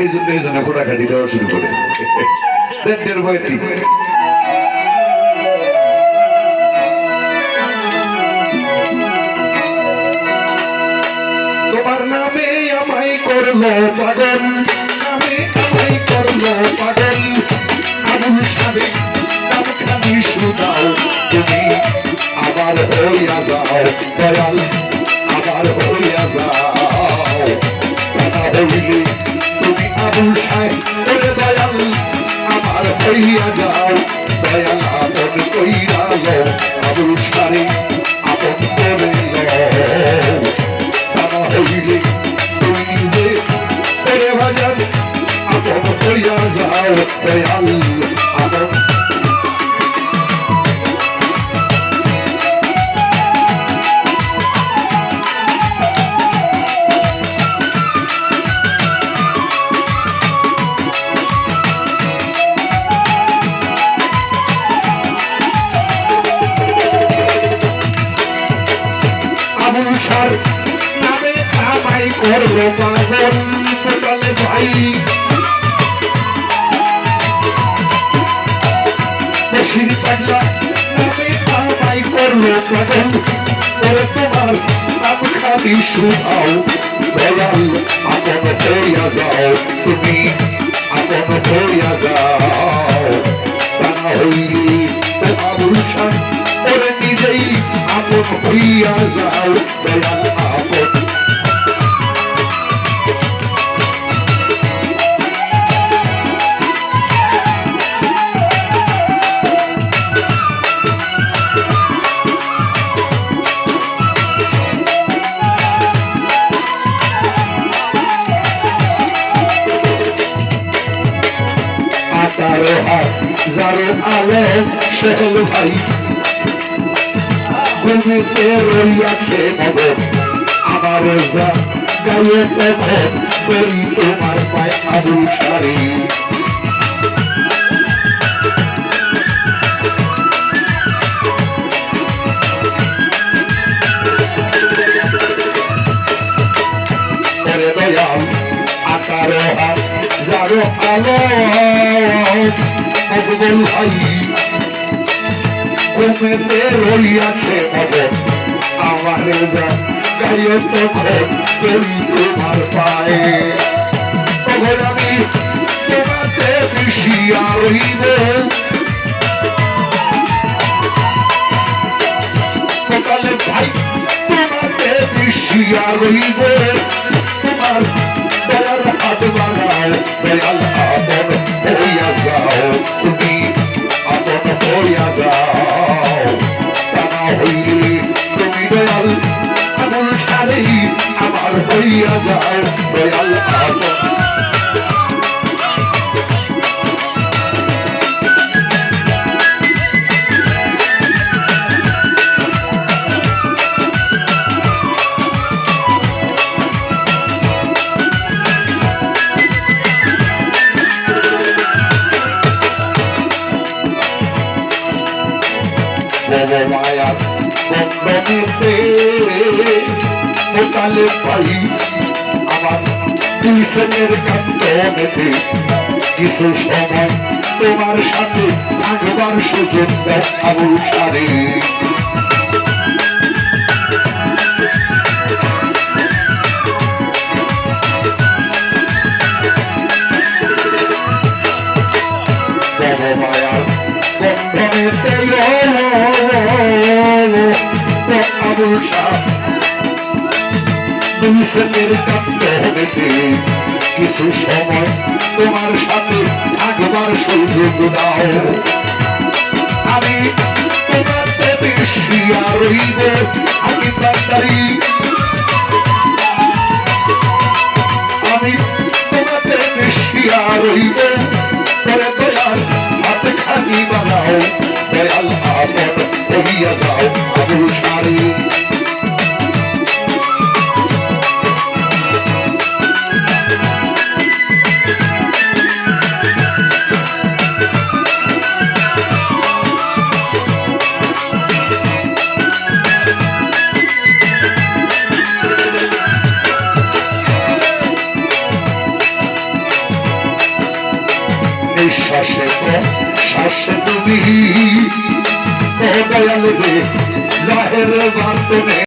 এই জন্য ফোটাখাটি দেওয়া শুরু করে দেড় বয়তি তোমার নামে আমায় করলো পাগল, নামে আমায় করলো পাগল, আবুল সাবে নামখানি শুধাও তুমি আবার হইয়া যাও দয়াল, আবার হইয়া যাও তারা হইলে তুমি আবুল সাহেব ওরে দয়াল আবার হইয়া যাও দয়াল আপন কইরা লো আবুল সাহেব আপন করে লো তারা হইলে তুমি যে ওরে ভাজান আপন হইয়া যাও দয়াল আপন নামে আমায় করলো পাগল বলে ভাই বসির পাগলা নামে আমায় করলো পাগল বলে তোমার নাম খালি শুধাও দয়াল আপন হইয়া যাও তুমি আপন হইয়া যাও তারা হইলে আবুল শাহ ওরে নিজেই আপন হইয়া যাও দয়াল আপন আতারো হাজারো আলেম শেহল ভাই ঘুমিতে রইয়াছে মগন আমার যা গায়ে তখন করি তোমার পায় আবুল সারি দয়াল আকারো হাজারো আলো মকবুল ভাই ঘুমেতে রইয়াছে মগন আমার যা গায়ে তখন করি তোমার পায়ে তখন আমি তোমাতে মিশিয়া রইব সকালে ভাই তোমাতে মিশিয়া রইব তোমার দয়ার হাত বানাও দয়াল আপন হইয়া যাও তুমি আপন হইয়া যাও তারা হইলে তুমি দয়াল আবুল সারি আবার হইয়া যাও দয়াল আপন মায়া বন্ধনীতে মোতালে ভাই আমার দুইজনের কান্দনেতে কিছু সময় তোমার সাথে থাকবার সুযোগ দাও আবুল সারি মায়া বন্ধনীতে আবুল শাহ দুইজনের কান্দনেতে কিছু সময় তোমার সাথে থাকবার সুযোগ দাও আমি তোমাতে মিশিয়া রইব আমি প্রাণদারি আমি তোমাতে মিশিয়া রইব পরে দয়াল হাতে খানি বানাও দয়াল আপন হইয়া যাও আবুল সারি নিঃশ্বাসে শ্বাসে তুমি ও দয়াল রে জাহের বাতনে